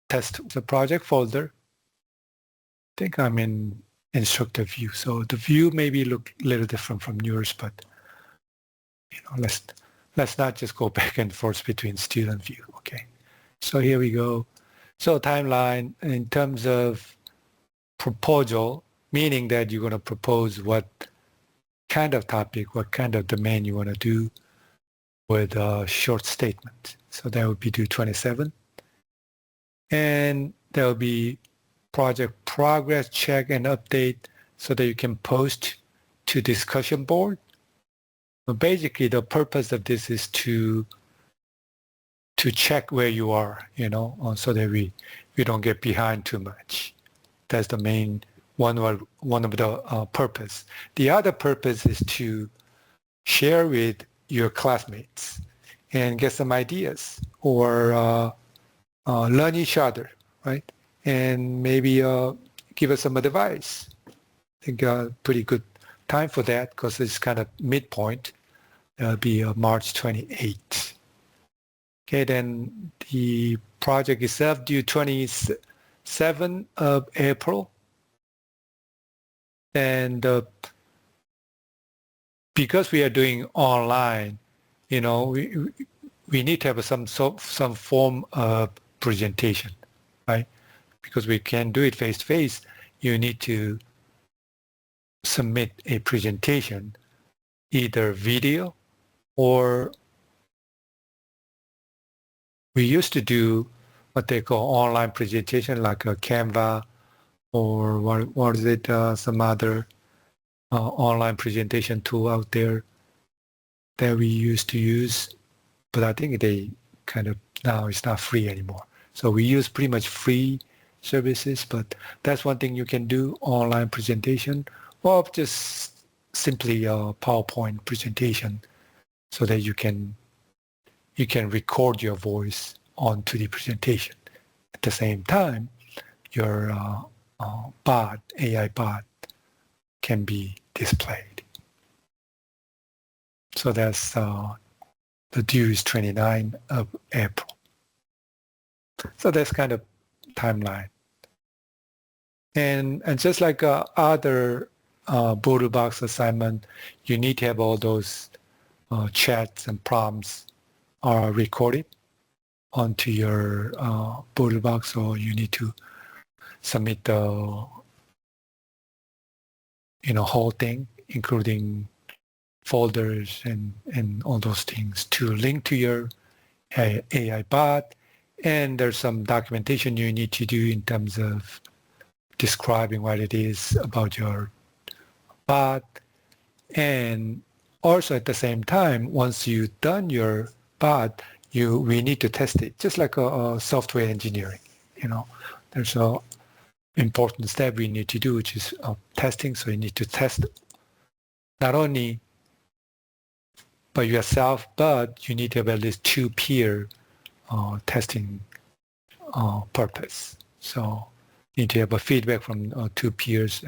test the project folder. I think I'm in instructor view. So the view maybe look a little different from yours, but let's not just go back and forth between student view. Okay. So here we go. So timeline in terms of proposal, meaning that you're going to propose what kind of topic, what kind of domain you want to do with a short statement. So that would be due 27. And there will be project progress check and update so that you can post to discussion board. But basically, the purpose of this is to check where you are, so that we don't get behind too much. That's the main one of the purpose. The other purpose is to share with your classmates and get some ideas or learn each other, right? And maybe give us some advice. I think pretty good time for that because it's kind of midpoint. That'll be March 28th. Okay, then the project itself due 27th of April. And because we are doing online, we need to have some form of presentation, right? Because we can't do it face-to-face, you need to submit a presentation, either video or we used to do what they call online presentation like a Canva or what is it, some other online presentation tool out there that we used to use. But I think they kind of now it's not free anymore. So we use pretty much free services, but that's one thing you can do, online presentation, or just simply a PowerPoint presentation so that you can record your voice onto the presentation. At the same time, your bot, AI bot, can be displayed. So that's the due is 29th of April. So that's kind of timeline. And just like other Boodle Box assignment, you need to have all those chats and prompts are recorded onto your Boodle Box, or you need to submit the whole thing, including folders and all those things to link to your AI bot. And there's some documentation you need to do in terms of describing what it is about your bot. And also at the same time, once you've done your bot, we need to test it, just like a software engineering. There's a important step we need to do, which is testing. So you need to test not only by yourself, but you need to have at least two peer testing purpose. So you need to have a feedback from two peers.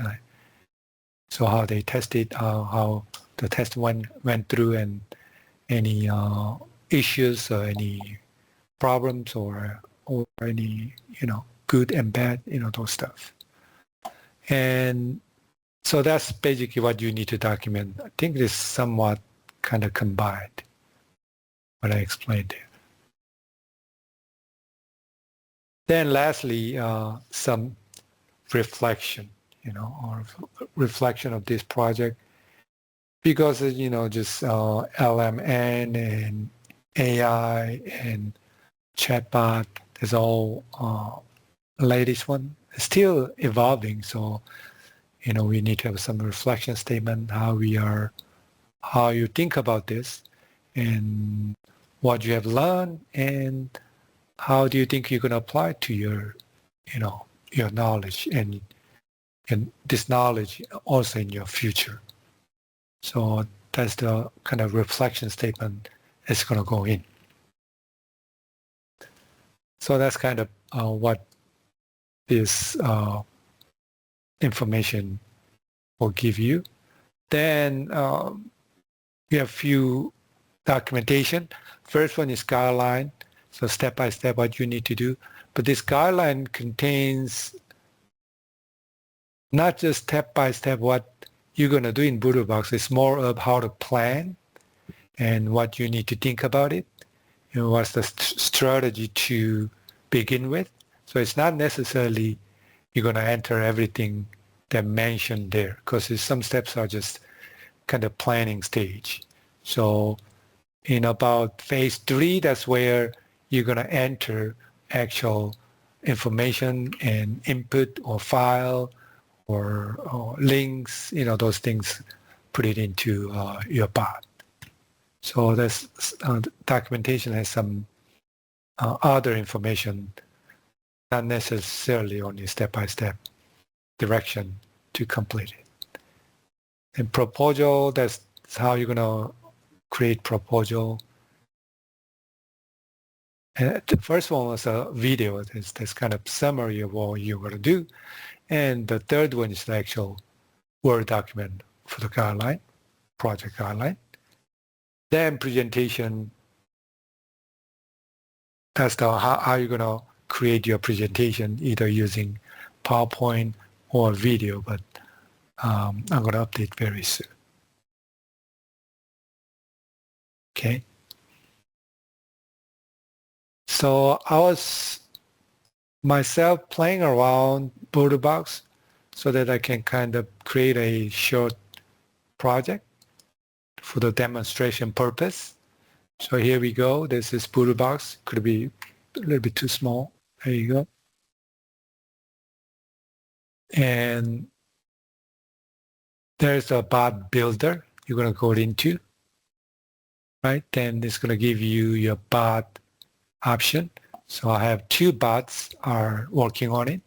So how they tested, how the test went through, and any issues or any problems or any good and bad, those stuff. And so that's basically what you need to document. I think it is somewhat kind of combined, what I explained there. Then lastly, some reflection, or reflection of this project, because, just LMN and AI and chatbot is all latest one. It's still evolving, so we need to have some reflection statement, how you think about this and what you have learned, and how do you think you can apply it to your knowledge and this knowledge also in your future. So that's the kind of reflection statement that's going to go in. So that's kind of what this information will give you. Then we have few documentation. First one is guideline. So step by step what you need to do. But this guideline contains not just step by step what you're going to do in BoodleBox. It's more of how to plan and what you need to think about it. You know, what's the strategy to begin with. So it's not necessarily you're going to enter everything that mentioned there, because some steps are just kind of planning stage. So in about phase 3, that's where you're going to enter actual information and input or file or links, you know, those things, put it into your bot. So this documentation has some other information, not necessarily only step-by-step direction to complete it. And proposal, that's how you're going to create proposal. And the first one was a video. That's kind of summary of what you're going to do. And the third one is the actual Word document for the guideline, project guideline. Then presentation, that's how you're going to create your presentation, either using PowerPoint or video, but I'm going to update very soon. Okay. So I was myself playing around BoodleBox so that I can kind of create a short project for the demonstration purpose. So here we go. This is BoodleBox. Could be a little bit too small. There you go. And there's a bot builder you're going to go into, right? Then it's going to give you your bot option. So I have 2 bots are working on it.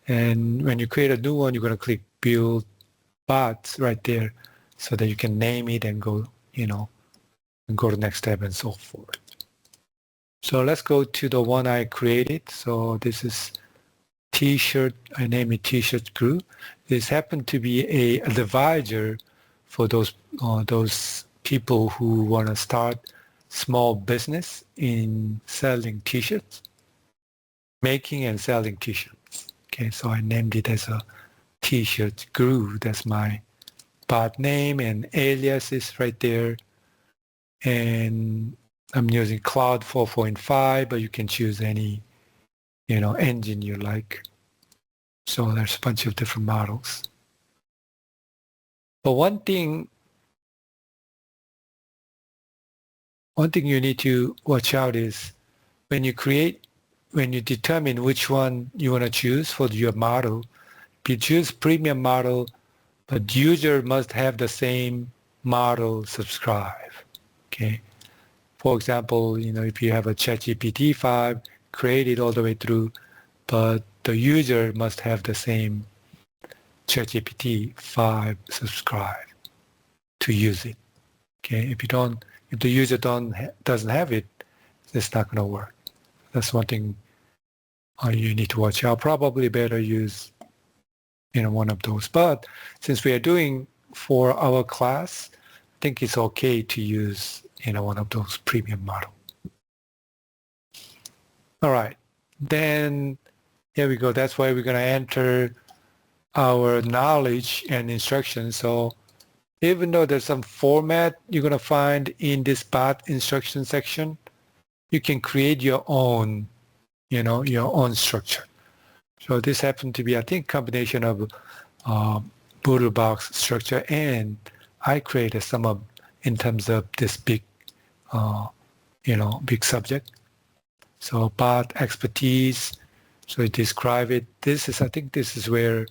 And when you create a new one, you're going to click build bots right there so that you can name it and go, you know, and go to the next step and so forth. So let's go to the one I created. So this is T-shirt. I name it T-shirt crew. This happened to be a advisor for those people who want to start small business in selling T-shirts, making and selling T-shirts. Okay, so I named it as a T-shirt crew. That's my bot name, and alias is right there. And I'm using Cloud 4.5, but you can choose any, you know, engine you like. So there's a bunch of different models. But one thing you need to watch out is when you determine which one you want to choose for your model, if you choose premium model, but user must have the same model subscribe. Okay. For example, you know, if you have a ChatGPT 5 created all the way through, but the user must have the same ChatGPT 5 subscribe to use it. Okay. If the user doesn't have it, it's not going to work. That's one thing you need to watch out. Probably better use, you know, one of those. But since we are doing for our class, I think it's okay to use, you know, one of those premium model. All right, then here we go. That's why we're going to enter our knowledge and instructions. So even though there's some format you're going to find in this bot instruction section, you can create your own, you know, your own structure. So this happened to be, I think, combination of BoodleBox structure, and I created some of in terms of this big, you know, big subject. So bot expertise. So I describe it. I think this is where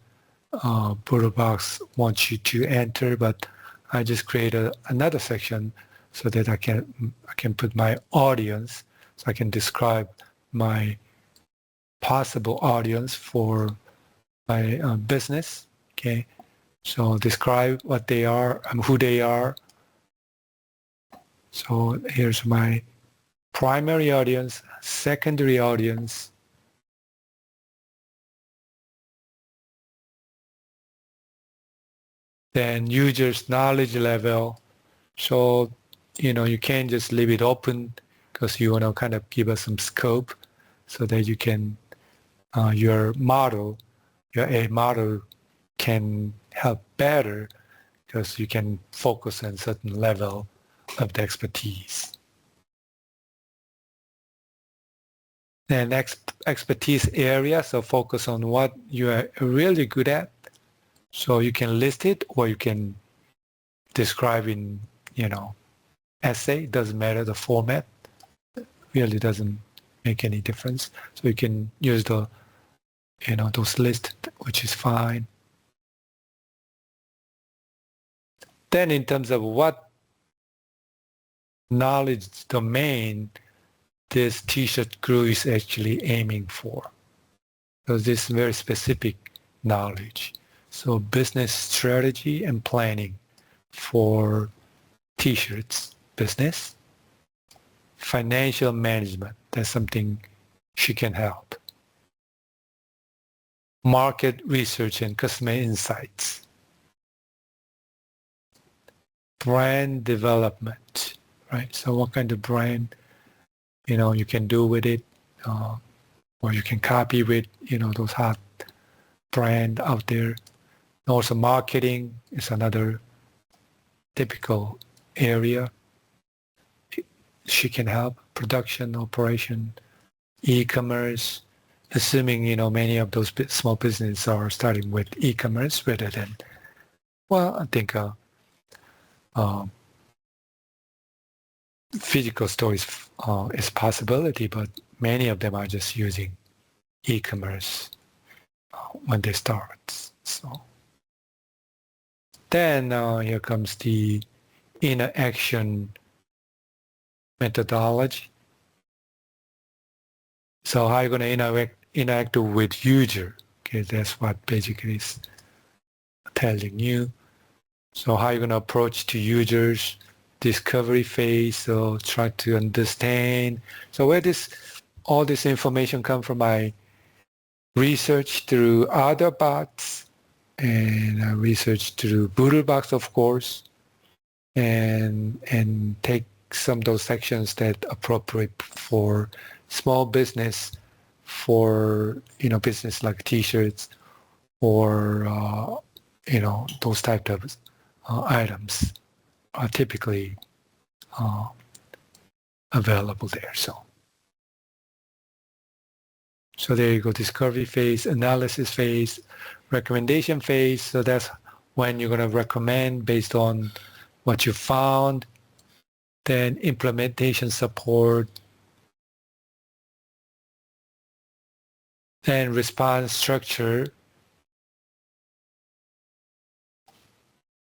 BoodleBox wants you to enter, but I just created another section so that I can put my audience, so I can describe my possible audience for my business. Okay, so describe what they are and who they are. So here's my primary audience, secondary audience, then users knowledge level. So, you know, you can't just leave it open because you want to kind of give us some scope so that you can, your AI model can help better because you can focus on certain level of the expertise. And expertise area, so focus on what you are really good at. So you can list it or you can describe in, essay. Doesn't matter the format. Really doesn't make any difference. So you can use the, those lists, which is fine. Then in terms of what knowledge domain this T-shirt crew is actually aiming for. So this is very specific knowledge. So business strategy and planning for T-shirts business. Financial management, that's something she can help. Market research and customer insights. Brand development, right? So what kind of brand, you can do with it, or you can copy with, those hot brand out there. And also marketing is another typical area. She can help production, operation, e-commerce, assuming, many of those small businesses are starting with e-commerce rather than, well, I think physical store is a possibility, but many of them are just using e-commerce when they start. So then here comes the interaction methodology. So how are you going to interact with user? Okay, that's what basically is telling you. So how are you going to approach to users? Discovery phase, so try to understand. So where all this information come from? I research through other bots and I research through Boodlebox, of course, and take some of those sections that appropriate for small business, for business like T-shirts or those type of items are typically available there. So there you go, discovery phase, analysis phase, recommendation phase. So that's when you're going to recommend based on what you found. Then implementation support. Then response structure.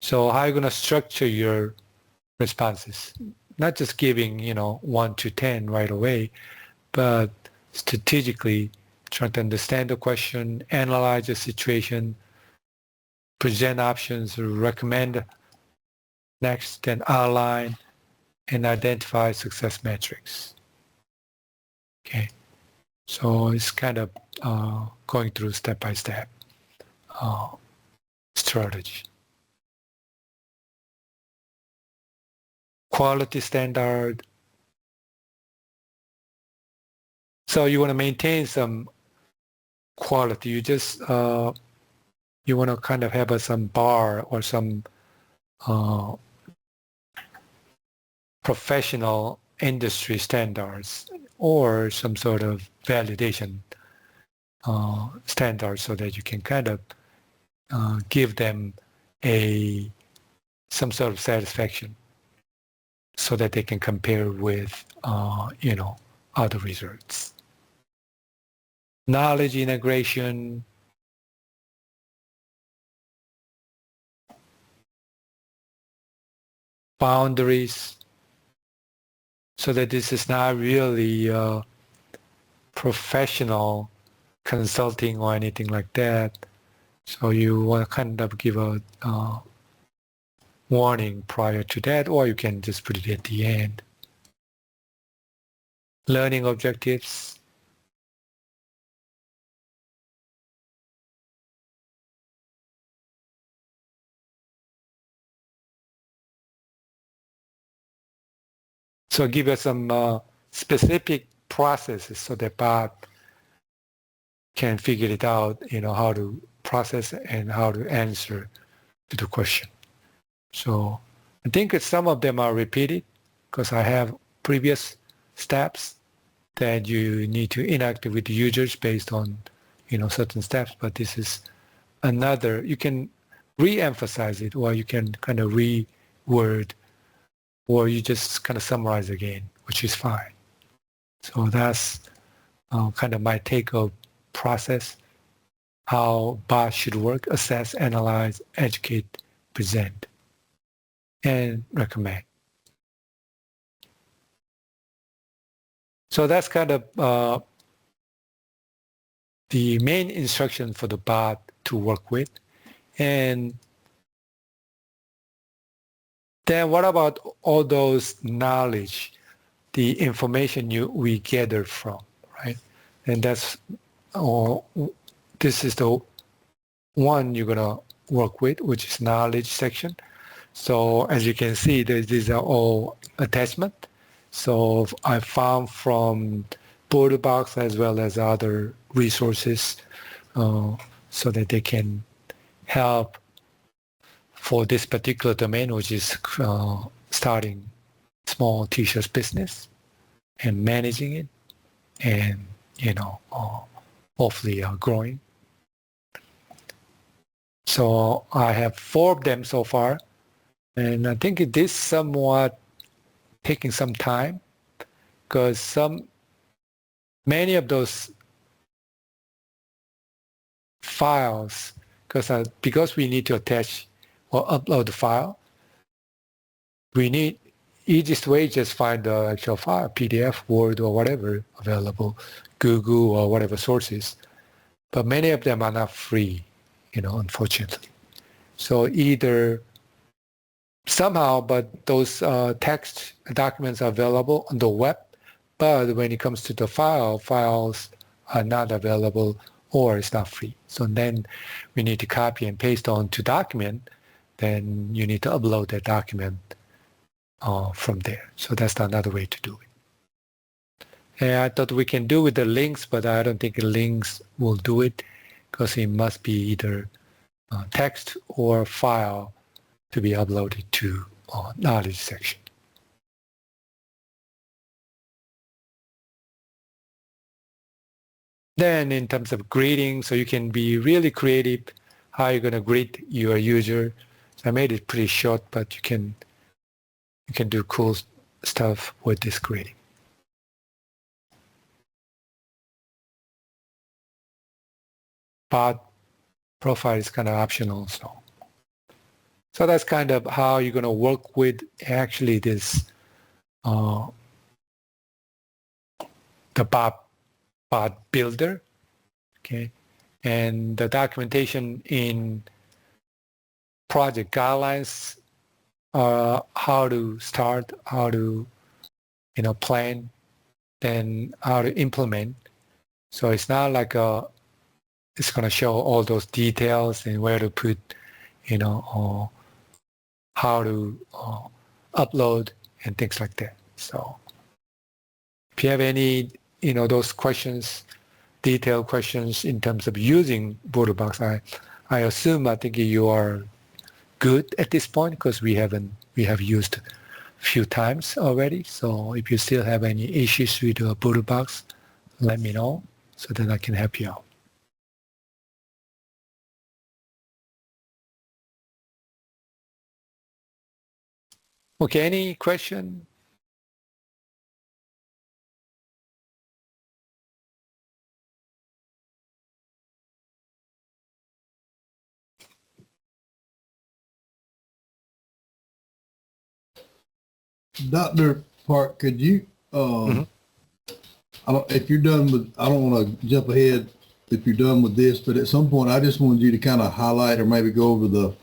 So how are you going to structure your responses? Not just giving, 1 to 10 right away, but strategically trying to understand the question, analyze the situation, present options, recommend next, then outline and identify success metrics. Okay, so it's kind of going through step-by-step strategy. Quality standard. So you want to maintain some quality. You just you want to kind of have some bar or some professional industry standards or some sort of validation standards so that you can kind of give them some sort of satisfaction so that they can compare with other results. Knowledge integration. Boundaries, so that this is not really professional consulting or anything like that. So you want to kind of give a warning prior to that, or you can just put it at the end. Learning objectives. So give us some specific processes so that bot can figure it out, how to process and how to answer to the question. So I think some of them are repeated because I have previous steps that you need to interact with the users based on, certain steps. But this is another, you can re-emphasize it, or you can kind of reword, or you just kind of summarize again, which is fine. So that's kind of my take of process, how bots should work: assess, analyze, educate, present, and recommend. So that's kind of the main instruction for the bot to work with. And then what about all those knowledge, the information we gather from, right? And this is the one you're going to work with, which is knowledge section. So as you can see, these are all attachment. So I found from BorderBox as well as other resources so that they can help for this particular domain, which is starting small t-shirts business and managing it and, hopefully growing. So I have 4 of them so far. And I think it is somewhat taking some time because many of those files, because we need to attach or upload the file, we need easiest way just find the actual file, PDF, Word, or whatever available, Google or whatever sources. But many of them are not free, unfortunately. So either somehow, but those text documents are available on the web, but when it comes to the files are not available or it's not free. So then we need to copy and paste onto document, then you need to upload that document from there. So that's another way to do it. And I thought we can do with the links, but I don't think the links will do it because it must be either text or file to be uploaded to knowledge section. Then in terms of greeting, so you can be really creative how you're going to greet your user. So I made it pretty short, but you can do cool stuff with this greeting. Bot profile is kind of optional, so that's kind of how you're going to work with actually this the bot builder, okay? And the documentation in project guidelines are how to start, how to plan, then how to implement. So it's not like it's going to show all those details and where to put, how to upload and things like that. So if you have any, those questions, detailed questions in terms of using BorderBox, I think you are good at this point because we have used a few times already. So if you still have any issues with BorderBox, let me know so that I can help you out. Okay, any question? Dr. Park, could you, if you're done with, I don't want to jump ahead if you're done with this, but at some point I just wanted you to kind of highlight or maybe go over the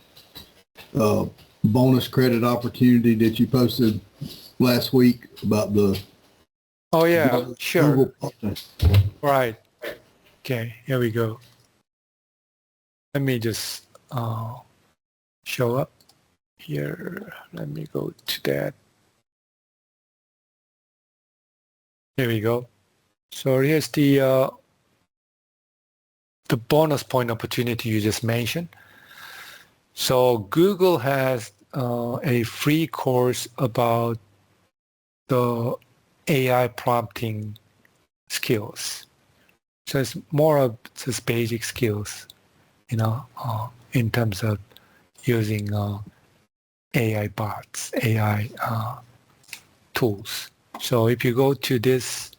bonus credit opportunity that you posted last week about the. Oh yeah, sure. Right. Okay, here we go. Let me just show up here. Let me go to that. Here we go. So here's the bonus point opportunity you just mentioned. So Google has a free course about the AI prompting skills. So it's more of just basic skills, in terms of using AI bots, AI tools. So if you go to this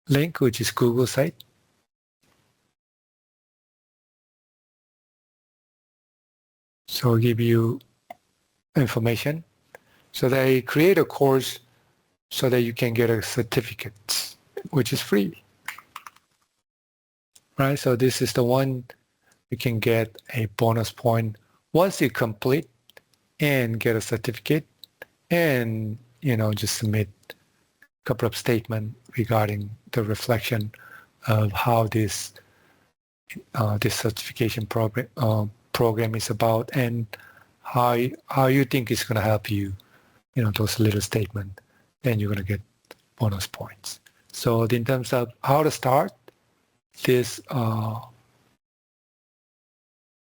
link, which is Google site, so give you information. So they create a course so that you can get a certificate, which is free, right? So this is the one you can get a bonus point once you complete and get a certificate, and just submit a couple of statements regarding the reflection of how this certification program is about, and how you think it's going to help you. Those little statements, then you're going to get bonus points. So in terms of how to start this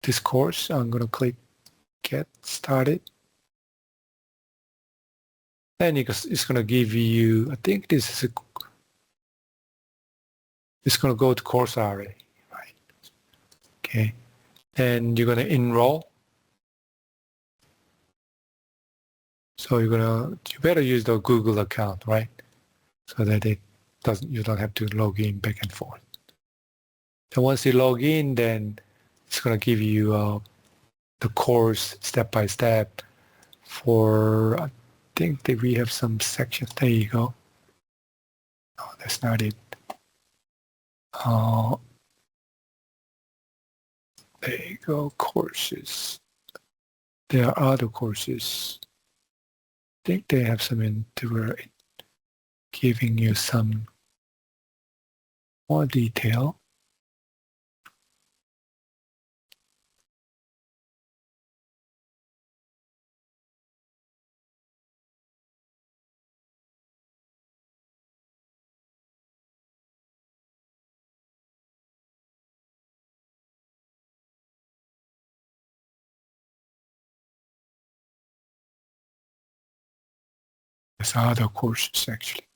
this course, I'm going to click Get Started. Then it's going to give you, I think this is it's going to go to Coursera, right? Okay. Then you're going to enroll. So you better use the Google account, right? So that you don't have to log in back and forth. And once you log in, then it's going to give you the course step by step for, I think that we have some sections. There you go. Oh, that's not it. There you go, courses. There are other courses. I think they have some giving you some more detail. There's other courses actually.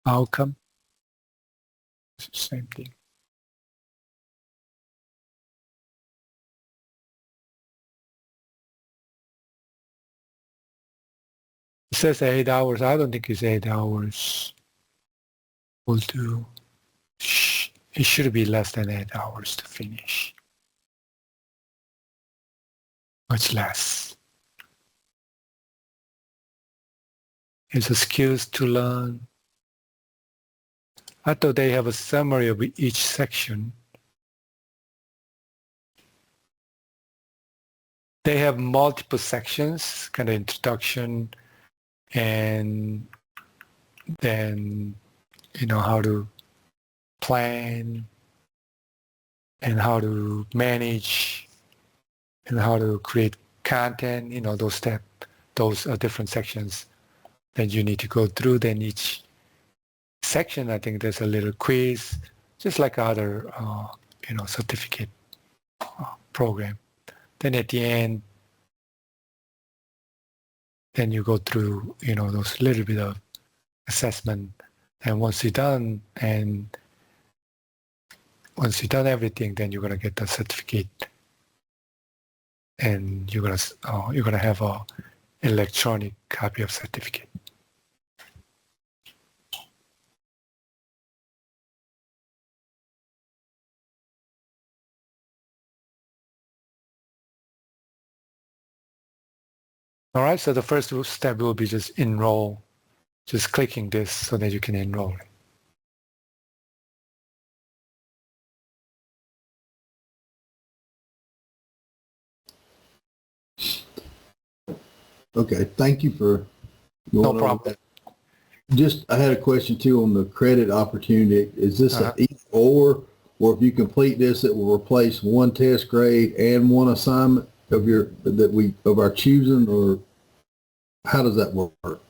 Outcome. It's the same thing. It says 8 hours. I don't think it's 8 hours. Will do. It should be less than 8 hours to finish. Much less. It's a skills to learn. I thought they have a summary of each section. They have multiple sections, kind of introduction, and then how to plan and how to manage and how to create content. Those are different sections that you need to go through. Then each section, I think there's a little quiz, just like other certificate program. Then at the end, then you go through those little bit of assessment, and once you're done everything, then you're gonna get the certificate, and you're gonna have a electronic copy of certificate. All right, so the first step will be just enroll, just clicking this so that you can enroll. Okay, thank you for No going over problem. that. Just, I had a question too on the credit opportunity. Is this an either or if you complete this, it will replace one test grade and one assignment of our choosing, or how does that work?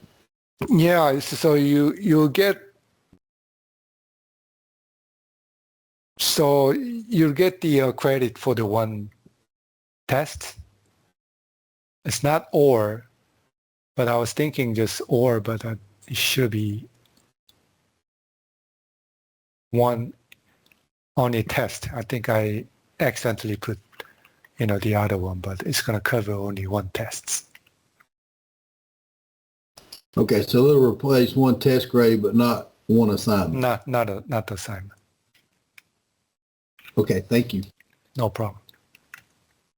Yeah, so you'll get the credit for the one test. It's not or, but I was thinking just or, but it should be one only test. I think I accidentally put the other one, but it's going to cover only one test. Okay, so it'll replace one test grade, but not one assignment. Not assignment. Okay, thank you. No problem.